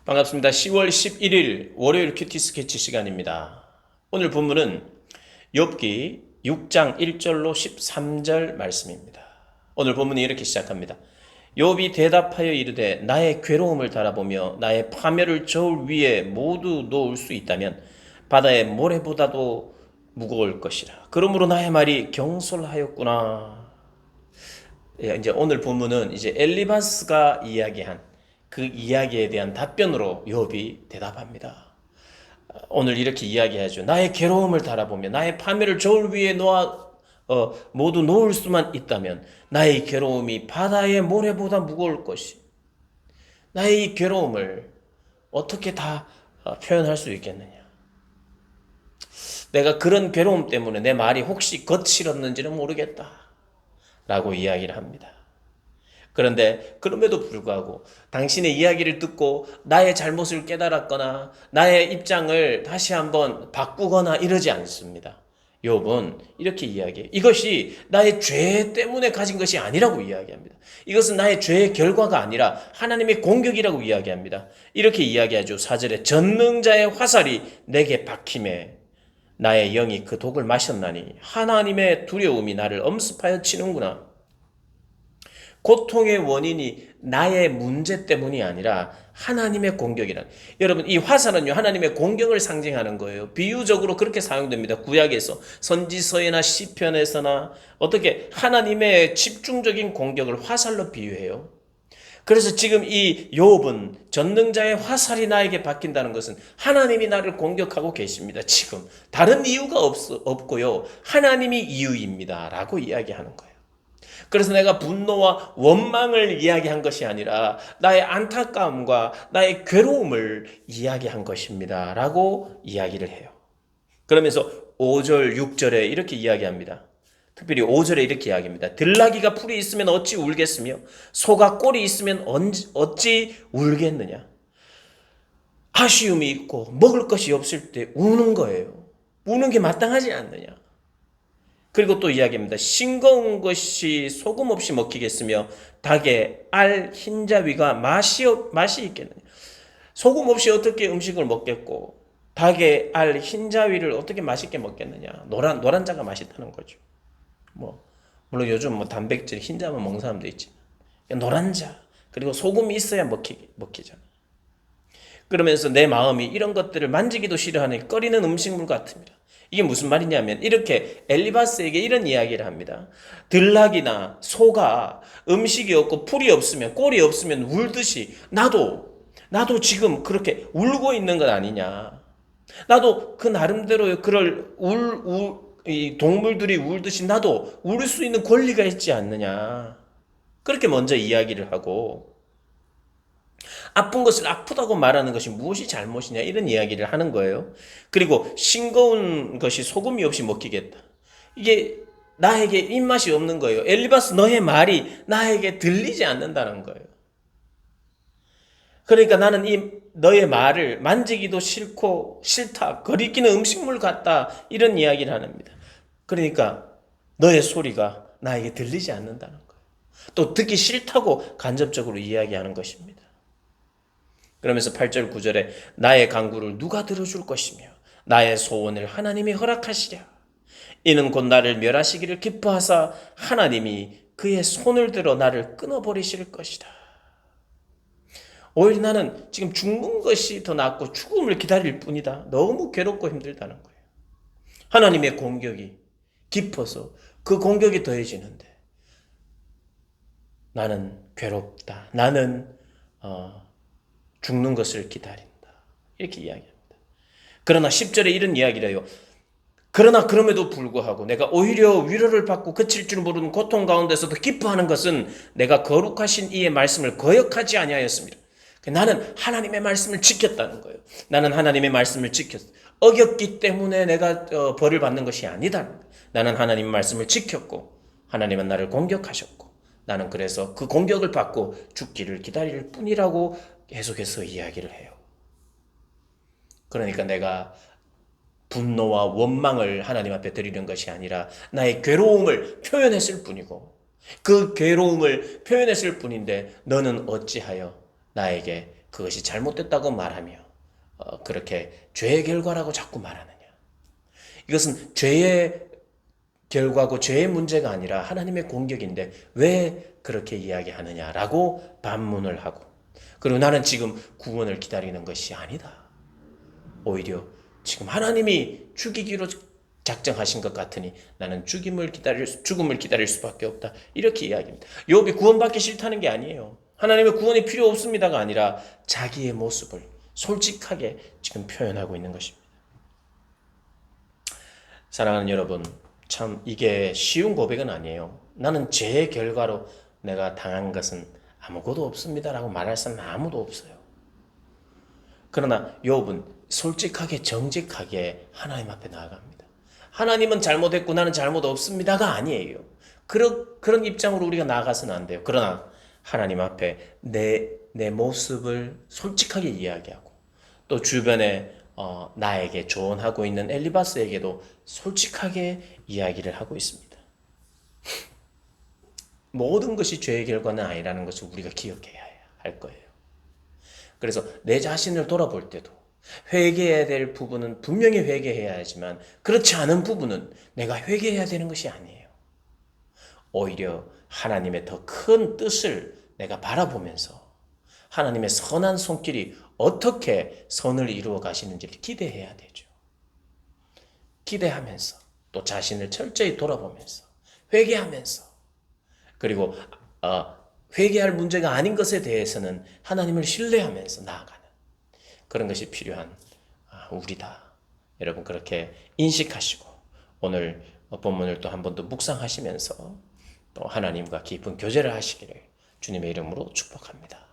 반갑습니다. 10월 11일 월요일 큐티 스케치 시간입니다. 오늘 본문은 욥기 6장 1절로 13절 말씀입니다. 오늘 본문이 이렇게 시작합니다. 욥이 대답하여 이르되 나의 괴로움을 달아보며 나의 파멸을 저울 위에 모두 놓을 수 있다면 바다의 모래보다도 무거울 것이라. 그러므로 나의 말이 경솔하였구나. 이제 오늘 본문은 이제 엘리바스가 이야기한 그 이야기에 대한 답변으로 욥이 대답합니다. 오늘 이렇게 이야기하죠. 나의 괴로움을 달아보며 나의 파멸을 저울 위에 모두 놓을 수만 있다면 나의 괴로움이 바다의 모래보다 무거울 것이. 나의 이 괴로움을 어떻게 다 표현할 수 있겠느냐. 내가 그런 괴로움 때문에 내 말이 혹시 거칠었는지는 모르겠다 라고 이야기를 합니다. 그런데 그럼에도 불구하고 당신의 이야기를 듣고 나의 잘못을 깨달았거나 나의 입장을 다시 한번 바꾸거나 이러지 않습니다. 욥은 이렇게 이야기해요. 이것이 나의 죄 때문에 가진 것이 아니라고 이야기합니다. 이것은 나의 죄의 결과가 아니라 하나님의 공격이라고 이야기합니다. 이렇게 이야기하죠. 4절에 전능자의 화살이 내게 박힘에 나의 영이 그 독을 마셨나니 하나님의 두려움이 나를 엄습하여 치는구나. 고통의 원인이 나의 문제 때문이 아니라 하나님의 공격이란. 여러분, 이 화살은요, 하나님의 공격을 상징하는 거예요. 비유적으로 그렇게 사용됩니다. 구약에서, 선지서에나 시편에서나 어떻게 하나님의 집중적인 공격을 화살로 비유해요. 그래서 지금 이 욥은 전능자의 화살이 나에게 박힌다는 것은 하나님이 나를 공격하고 계십니다. 지금 다른 이유가 없고요, 하나님이 이유입니다 라고 이야기하는 거예요. 그래서 내가 분노와 원망을 이야기한 것이 아니라 나의 안타까움과 나의 괴로움을 이야기한 것입니다 라고 이야기를 해요. 그러면서 5절, 6절에 이렇게 이야기합니다. 특별히 5절에 이렇게 이야기합니다. 들나귀가 풀이 있으면 어찌 울겠으며 소가 꼴이 있으면 어찌 울겠느냐. 아쉬움이 있고 먹을 것이 없을 때 우는 거예요. 우는 게 마땅하지 않느냐. 그리고 또 이야기합니다. 싱거운 것이 소금 없이 먹히겠으며 닭의 알 흰자위가 맛이 있겠느냐. 소금 없이 어떻게 음식을 먹겠고 닭의 알 흰자위를 어떻게 맛있게 먹겠느냐. 노란자가 맛있다는 거죠. 물론 요즘 단백질 흰자만 먹는 사람도 있지만 노란자 그리고 소금이 있어야 먹히잖아. 그러면서 내 마음이 이런 것들을 만지기도 싫어하는 꺼리는 음식물 같습니다. 이게 무슨 말이냐면 이렇게 엘리바스에게 이런 이야기를 합니다. 들나귀나 소가 음식이 없고 풀이 없으면 꼴이 없으면 울듯이 나도 지금 그렇게 울고 있는 건 아니냐. 나도 그 나름대로 그럴 이 동물들이 울듯이 나도 울 수 있는 권리가 있지 않느냐. 그렇게 먼저 이야기를 하고 아픈 것을 아프다고 말하는 것이 무엇이 잘못이냐 이런 이야기를 하는 거예요. 그리고 싱거운 것이 소금이 없이 먹히겠다. 이게 나에게 입맛이 없는 거예요. 엘리바스 너의 말이 나에게 들리지 않는다는 거예요. 그러니까 나는 이 너의 말을 만지기도 싫고 싫다. 거리끼는 음식물 같다. 이런 이야기를 합니다. 그러니까 너의 소리가 나에게 들리지 않는다는 거예요. 또 듣기 싫다고 간접적으로 이야기하는 것입니다. 그러면서 8절 9절에 나의 간구를 누가 들어줄 것이며 나의 소원을 하나님이 허락하시랴. 이는 곧 나를 멸하시기를 기뻐하사 하나님이 그의 손을 들어 나를 끊어버리실 것이다. 오히려 나는 지금 죽는 것이 더 낫고 죽음을 기다릴 뿐이다. 너무 괴롭고 힘들다는 거예요. 하나님의 공격이 깊어서 그 공격이 더해지는데 나는 괴롭다. 나는 죽는 것을 기다린다. 이렇게 이야기합니다. 그러나 10절에 이런 이야기를 해요. 그러나 그럼에도 불구하고 내가 오히려 위로를 받고 그칠 줄 모르는 고통 가운데서도 기뻐하는 것은 내가 거룩하신 이의 말씀을 거역하지 아니하였습니다. 나는 하나님의 말씀을 지켰다는 거예요. 나는 하나님의 말씀을 지켰어. 어겼기 때문에 내가 벌을 받는 것이 아니다. 나는 하나님의 말씀을 지켰고 하나님은 나를 공격하셨고 나는 그래서 그 공격을 받고 죽기를 기다릴 뿐이라고 계속해서 이야기를 해요. 그러니까 내가 분노와 원망을 하나님 앞에 드리는 것이 아니라 나의 괴로움을 표현했을 뿐이고 그 괴로움을 표현했을 뿐인데 너는 어찌하여 나에게 그것이 잘못됐다고 말하며 그렇게 죄의 결과라고 자꾸 말하느냐? 이것은 죄의 결과고 죄의 문제가 아니라 하나님의 공격인데 왜 그렇게 이야기하느냐라고 반문을 하고, 그리고 나는 지금 구원을 기다리는 것이 아니다. 오히려 지금 하나님이 죽이기로 작정하신 것 같으니 나는 죽음을 기다릴 수밖에 없다. 이렇게 이야기합니다. 욥이 구원받기 싫다는 게 아니에요. 하나님의 구원이 필요 없습니다가 아니라 자기의 모습을 솔직하게 지금 표현하고 있는 것입니다. 사랑하는 여러분, 참 이게 쉬운 고백은 아니에요. 나는 죄의 결과로 내가 당한 것은 아무것도 없습니다라고 말할 사람은 아무도 없어요. 그러나 욥은 솔직하게 정직하게 하나님 앞에 나아갑니다. 하나님은 잘못했고 나는 잘못 없습니다가 아니에요. 그런 입장으로 우리가 나아가서는 안 돼요. 그러나 하나님 앞에 내 모습을 솔직하게 이야기하고, 또 주변에 나에게 조언하고 있는 엘리바스에게도 솔직하게 이야기를 하고 있습니다. 모든 것이 죄의 결과는 아니라는 것을 우리가 기억해야 할 거예요. 그래서 내 자신을 돌아볼 때도 회개해야 될 부분은 분명히 회개해야 하지만 그렇지 않은 부분은 내가 회개해야 되는 것이 아니에요. 오히려 하나님의 더 큰 뜻을 내가 바라보면서 하나님의 선한 손길이 어떻게 선을 이루어 가시는지를 기대해야 되죠. 기대하면서 또 자신을 철저히 돌아보면서 회개하면서, 그리고 회개할 문제가 아닌 것에 대해서는 하나님을 신뢰하면서 나아가는 그런 것이 필요한 우리다. 여러분 그렇게 인식하시고 오늘 본문을 또 한 번 더 묵상하시면서 또 하나님과 깊은 교제를 하시기를 주님의 이름으로 축복합니다.